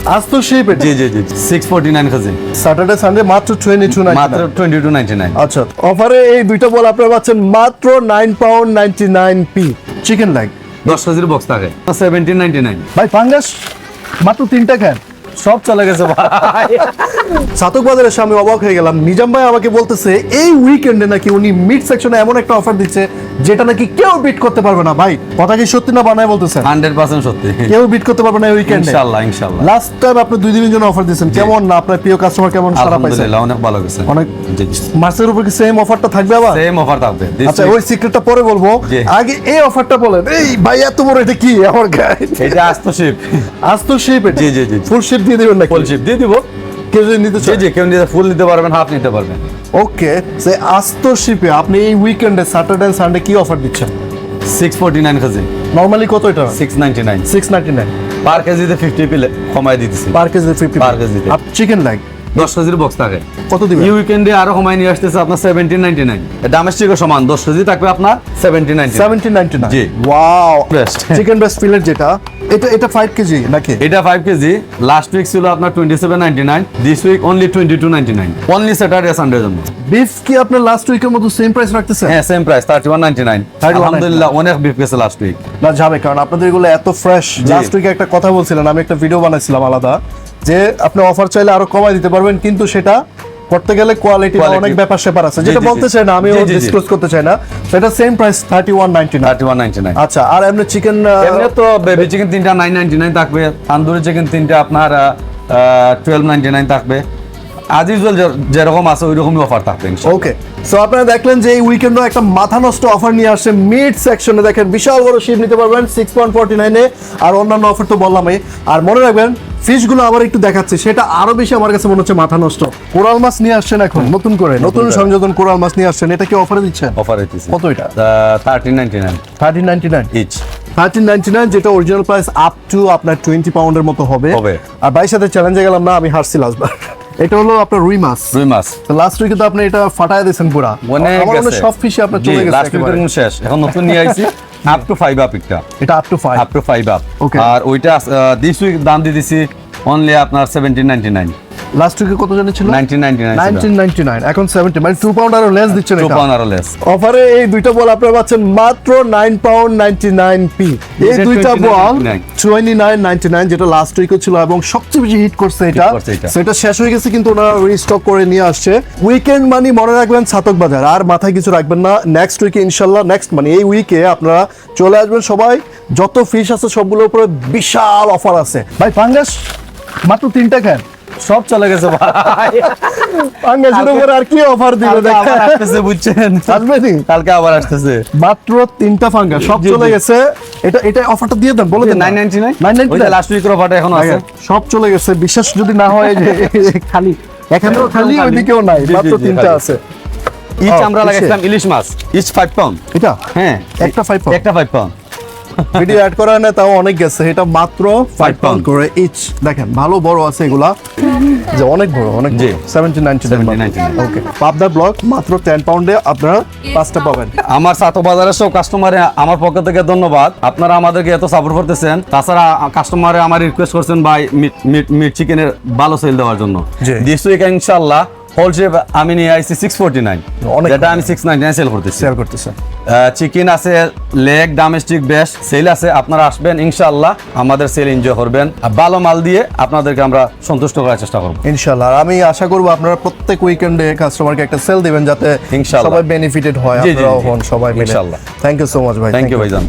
আস্ত শেপ এটা। জি জি জি 649 KG. Saturday Sunday মাত্র 22.99 মাত্র 22.99। আচ্ছা, অফারে এই দুইটা বল আপনারা পাচ্ছেন মাত্র 9.99 চিকেন লেগ 10 কেজির বক্স থাকে 1799। ভাই ফাঙ্গাস মাত্র 3টা খান, সব চলে গেছে ভাই। ছাতক বাজারের সামনে অবাক হয়ে গেলাম। নিজাম ভাই আমাকে বলতেছে এই উইকেন্ডে নাকি উনি মিড সেকশনে এমন একটা অফার দিচ্ছে যেটা নাকি কেউ বিট করতে পারবে না। ভাই কথা কি সত্যি না বানায় বলতেছেন? 100% সত্যি। কেউ বিট করতে পারবে না এই উইকেন্ডে ইনশাআল্লাহ ইনশাআল্লাহ। লাস্ট টাইম আপনি 2 দিনের জন্য অফার দিয়েছেন, কেমন না আপনার প্রিয় কাস্টমার কেমন সাড়া পাইছে? আলহামদুলিল্লাহ অনেক ভালো গেছে। অনেক জি জি মাসের উপর কি সেম অফারটা থাকবে আবার? সেম অফার থাকবে। আচ্ছা ওই সিক্রেটটা পরে বলবো, জি। আগে এই অফারটা বলেন। এই ভাই এত বড় এটা কি আমার গায়ে? এটা আস্ত শিপ। আস্ত শেপ এটা? জি জি জি ফুল শেপ দিয়ে দিবেন নাকি? ফুল শিপ দিয়ে দিব। কেউ যদি নিতে জি চায়? জি কেউ নিতে ফুল নিতে পারবেন, হাফ নিতে পারবেন। ওকে, সে আস্ত শিপে আপনি এই উইকেন্ডে স্যাটারডে এন্ড সানডে কি অফার দিচ্ছেন? 649 কেজি। নরমালি কত এটা? 699। 699 পার কেজিতে 50 পিলে কমাই দিতেছি। পার কেজি 50 পার কেজিতে। আপ চিকেন লেগ 10 কেজির বক্স থাকে। কত দিবেন? এই উইকেন্ডে আরো কমাই নিয়ে আসতেছে আপনার 1799। ডোমেস্টিকও সমান 10 কেজি থাকবে আপনার 1799। 1799 জি। Wow, Best। Chicken breast fillet যেটা এটা 5 কেজি নাকি? এটা 5 কেজি। লাস্ট উইক ছিল আপনার 2799, this week only 2299, only Saturday Sunday জন্য। বিফ কি আপনার লাস্ট উইকের মতো সেম প্রাইস রাখতেছেন? হ্যাঁ সেম প্রাইস 3199। 3199 আলহামদুলিল্লাহ অনেক বিফ গেছে লাস্ট উইক। না যাবে, কারণ আপনাদের এগুলো এত ফ্রেশ। জি। লাস্ট উইকে একটা কথা বলছিলেন, আমি একটা ভিডিও বানাইছিলাম আলাদা, যে আপনি অফার চাইলে আরো কমাই দিতে পারবেন, কিন্তু সেটা করতে গেলে কোয়ালিটি অনেক ব্যাপার স্যাপার আছে, জি, যেটা জি, বলতে জি। চাই না, আমি জি, জি, জি। ডিসক্লোজ করতে চাই না। সেটা সেম প্রাইস 3199। 3199। আচ্ছা, আর এমনি চিকেন এমনি তো বেবি চিকেন 3টা 999 থাকবে, তান্দুরি চিকেন 3টা আপনার 1299 থাকবে। আজ ইউজুয়াল যেরকম আছে ওই রকমই অফার থাকবে ইনশাআল্লাহ। ওকে, সো আপনারা দেখলেন যে এই উইকেন্ডে একটা মাথা নষ্ট অফার নিয়ে আসছে মিড সেকশনে। দেখেন বিশাল বড় শিপ নিতে পারবেন 6.49 এ, আর অন্যান্য অফার তো বললামই। আর মনে রাখবেন ফিশগুলো আবার একটু দেখাচ্ছে, সেটা আরো বেশি আমার কাছে মনে হচ্ছে মাথা নষ্ট। কোরাল মাছ নিয়ে আসছেন এখন নতুন করে, নতুন সংযোজন কোরাল মাছ নিয়ে আসছেন। এটা কি অফারে দিচ্ছেন? অফার হইতেছে কত এটা? 1399 1399 ইচ। 1399, যেটা অরিজিনাল প্রাইস আপ টু আপনার 20 পাউন্ডের মতো হবে। আর ভাইয়ের সাথে চ্যালেঞ্জে গেলাম না, আমি হারছি লাস্টবার। এটা হলো আপনার রুই মাছ। রুই মাছ তো লাস্ট উইকে তো আপনি এটা ফাটায় দিয়েছেন পুরা। অনেক আমার মনে হয় গেছে। সব ফিশে আপনার চলে জি, গেছে লাস্ট একেবারে। উইকের শেষ, এখন নতুন নিয়ে আইছি আপ টু 5 আপ একটা। এটা up to 5। Up to 5 up. Okay. আর ওইটা দিস উইক দাম দিয়ে দিছি অনলি আপনার 1799। লাস্ট উইকে কত জানি ছিল? 1999 1999, এখন 70, মানে 2 পাউন্ড আরো লেস দিচ্ছেন 2 এটা। পাউন্ড আরো লেস। অফারে এই দুইটা বল আপনারা পাচ্ছেন মাত্র 9.99 এই দুইটা বল 29.99, যেটা লাস্ট উইকে ছিল এবং সবচেয়ে বেশি হিট করছে এটা। করছে এটা। সেটা শেষ হয়ে গেছে, কিন্তু ওনারা রিস্টক করে নিয়ে আসছে। উইকেন্ড মানে মনে রাখবেন ছাতক বাজার, আর মাথায় কিছু রাখবেন না। নেক্সট উইকে ইনশাল্লাহ, নেক্সট মানে এই উইকে আপনারা চলে আসবেন সবাই। যত ফিশ আছে সবগুলোর উপরে বিশাল অফার আছে। ভাই ফাঙ্গাস মাত্র 3টা খান, সব চলে গেছে ভাই। ফাঙ্গাসের উপরে আর কি অফার দিবে কালকে আবার দেখেন। আসতেছে বুঝছেন, আসবে নি? কালকে আবার আসতেছে। মাত্র 3টা ফাঙ্গাস, সব জি, চলে জি। গেছে। এটা অফারটা দিয়ে দেন, বলে দেন। 999 999 লাস্ট উইকের অফারটা এখন আছে। সব চলে গেছে, বিশ্বাস যদি না হয় যে খালি এখানেও খালি, ওইদিকেও নাই, জি, জি, মাত্র জি, 3টা খালি। আছে। ইচ ও, আমরা কিসে? লাগাইছিলাম ইলিশ মাছ, ইচ 5 পাউন্ড। এটা হ্যাঁ একটা 5 পাউন্ড, একটা 5 পাউন্ড। ভিডিও অ্যাড করা হয় না, তাও অনেক গেছে। এটা মাত্র 5 পাউন্ড করে ইচ। দেখেন ভালো বড় আছে এগুলা, যে অনেক বড়, অনেক জি। 1799। ওকে, পাবদা ব্লক মাত্র 10 পাউন্ডে আপনারা 5টা পাবেন। আমার সাতো বাজারের সব কাস্টমারে আমার পক্ষ থেকে ধন্যবাদ, আপনারা আমাদেরকে এত সাপোর্ট করতেছেন। তাছাড়া কাস্টমারে আমার রিকোয়েস্ট করছেন ভাই মিট চিকেনের ভালো সেল দেওয়ার জন্য। জি। দিস উইক ইনশাআল্লাহ হোলসেল আমি নিয়ে আইছি 649, অনেক যেটা আমি 699 সেল করতেছি। শেয়ার করতেছে। চিকেন আছে, লেগ ডোমেস্টিক বেস্ট সেল আছে। আপনারা আসবেন ইনশাআল্লাহ, আমাদের সেল এনজয় করবেন। আর ভালো মাল দিয়ে আপনাদেরকে আমরা সন্তুষ্ট করার চেষ্টা করব ইনশাআল্লাহ। আর আমি আশা করবো আপনারা প্রত্যেক উইকেন্ডে কাস্টমারকে একটা সেল দিবেন, যাতে ইনশাআল্লাহ সবাই বেনিফিটেড হয়, জি, জি, আপনারাও জি। হন সবাই মিলে। ইনশাআল্লাহ। থ্যাংক ইউ সো মাচ ভাই। থ্যাংক ইউ ভাইজান।